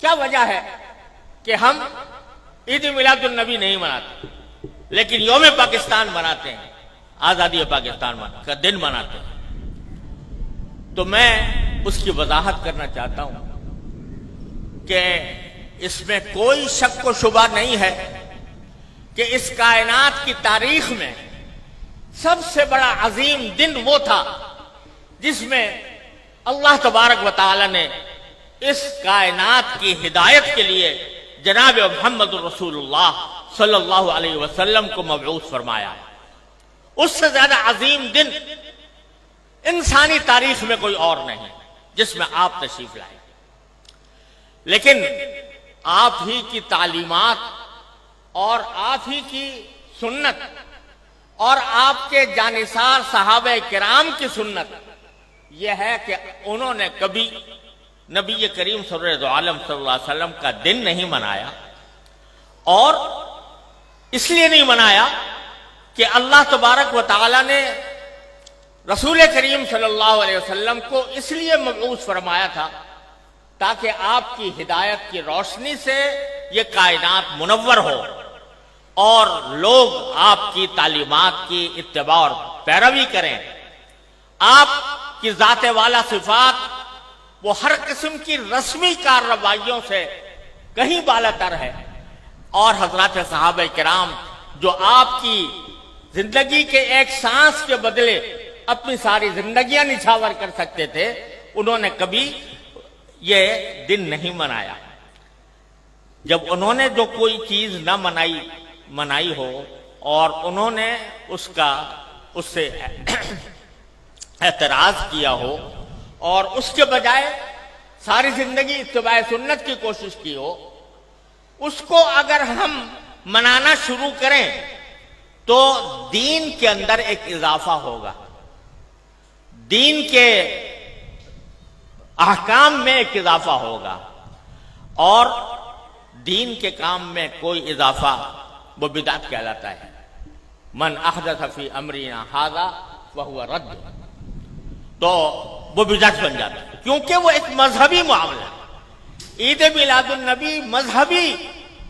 کیا وجہ ہے کہ ہم عید میلاد النبی نہیں مناتے لیکن یوم پاکستان مناتے ہیں، آزادی پاکستان کا دن مناتے ہیں؟ تو میں اس کی وضاحت کرنا چاہتا ہوں کہ اس میں کوئی شک و شبہ نہیں ہے کہ اس کائنات کی تاریخ میں سب سے بڑا عظیم دن وہ تھا جس میں اللہ تبارک و تعالی نے اس کائنات کی ہدایت کے لیے جناب محمد رسول اللہ صلی اللہ علیہ وسلم کو مبعوث فرمایا۔ اس سے زیادہ عظیم دن انسانی تاریخ میں کوئی اور نہیں جس میں آپ تشریف لائے، لیکن آپ ہی کی تعلیمات اور آپ ہی کی سنت اور آپ کے جانثار صحابہ کرام کی سنت یہ ہے کہ انہوں نے کبھی نبی کریم سرور عالم صلی اللہ علیہ وسلم کا دن نہیں منایا، اور اس لیے نہیں منایا کہ اللہ تبارک و تعالی نے رسول کریم صلی اللہ علیہ وسلم کو اس لیے مبعوث فرمایا تھا تاکہ آپ کی ہدایت کی روشنی سے یہ کائنات منور ہو اور لوگ آپ کی تعلیمات کی اتباع اور پیروی کریں۔ آپ کی ذات والا صفات وہ ہر قسم کی رسمی کارروائیوں سے کہیں بالاتر ہے، اور حضرات صحابہ کرام جو آپ کی زندگی کے ایک سانس کے بدلے اپنی ساری زندگیاں نچھاور کر سکتے تھے، انہوں نے کبھی یہ دن نہیں منایا۔ جب انہوں نے جو کوئی چیز نہ منائی ہو اور انہوں نے اس سے اعتراض کیا ہو اور اس کے بجائے ساری زندگی اتباع سنت کی کوشش کی ہو، اس کو اگر ہم منانا شروع کریں تو دین کے اندر ایک اضافہ ہوگا، دین کے احکام میں ایک اضافہ ہوگا، اور دین کے کام میں کوئی اضافہ وہ بدعت کہلاتا ہے۔ من احدث فی امرنا ھذا فہو رد، تو وہ بدعت بن جاتا ہے کیونکہ وہ ایک مذہبی معاملہ ہے۔ عید میلاد النبی مذہبی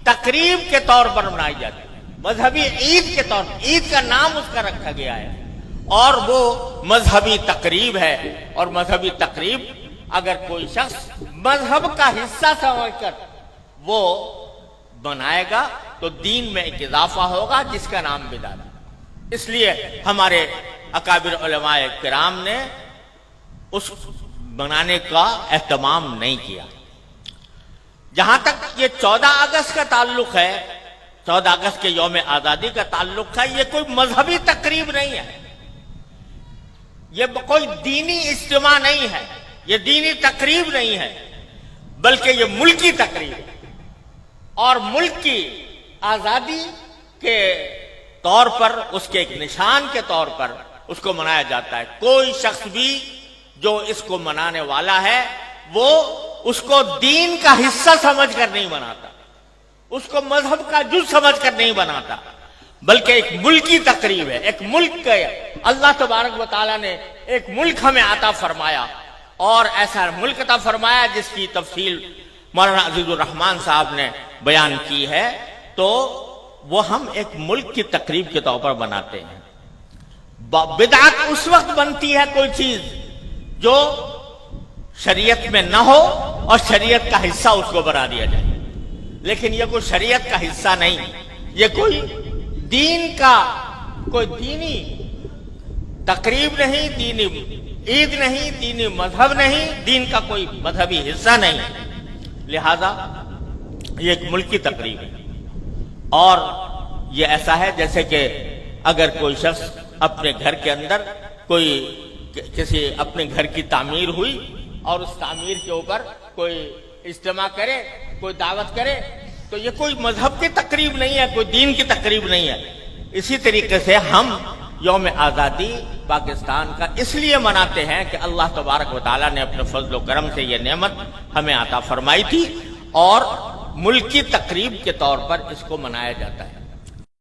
تقریب کے طور پر منائی جاتی ہے، مذہبی عید کے طور پر، عید کا نام اس کا رکھا گیا ہے، اور وہ مذہبی تقریب ہے، اور مذہبی تقریب اگر کوئی شخص مذہب کا حصہ سمجھ کر وہ بنائے گا تو دین میں ایک اضافہ ہوگا جس کا نام بدعت ہے۔ اس لیے ہمارے اکابر علماء کرام نے اس بنانے کا اہتمام نہیں کیا۔ جہاں تک یہ 14 اگست کا تعلق ہے، 14 اگست کے یوم آزادی کا تعلق ہے، یہ کوئی مذہبی تقریب نہیں ہے، یہ کوئی دینی اجتماع نہیں ہے، یہ دینی تقریب نہیں ہے، بلکہ یہ ملکی تقریب ہے، اور ملک کی آزادی کے طور پر، اس کے ایک نشان کے طور پر اس کو منایا جاتا ہے۔ کوئی شخص بھی جو اس کو منانے والا ہے وہ اس کو دین کا حصہ سمجھ کر نہیں مناتا، اس کو مذہب کا جز سمجھ کر نہیں بناتا، بلکہ ایک ملکی تقریب ہے، ایک ملک کا اللہ تبارک و تعالیٰ نے ایک ملک ہمیں عطا فرمایا، اور ایسا ملک عطا فرمایا جس کی تفصیل مولانا عزیز الرحمان صاحب نے بیان کی ہے، تو وہ ہم ایک ملک کی تقریب کے طور پر بناتے ہیں۔ بدعت اس وقت بنتی ہے کوئی چیز جو شریعت میں نہ ہو اور شریعت کا حصہ اس کو بنا دیا جائے، لیکن یہ کوئی شریعت کا حصہ نہیں، یہ کوئی دین کا کوئی دینی تقریب نہیں، دینی عید نہیں، دینی مذہب نہیں، دین کا کوئی مذہبی حصہ نہیں، لہذا یہ ایک ملکی تقریب ہے۔ اور یہ ایسا ہے جیسے کہ اگر کوئی شخص اپنے گھر کے اندر کسی اپنے گھر کی تعمیر ہوئی اور اس تعمیر کے اوپر کوئی اجتماع کرے، کوئی دعوت کرے، تو یہ کوئی مذہب کی تقریب نہیں ہے، کوئی دین کی تقریب نہیں ہے۔ اسی طریقے سے ہم یوم آزادی پاکستان کا اس لیے مناتے ہیں کہ اللہ تبارک و تعالیٰ نے اپنے فضل و کرم سے یہ نعمت ہمیں عطا فرمائی تھی، اور ملکی تقریب کے طور پر اس کو منایا جاتا ہے۔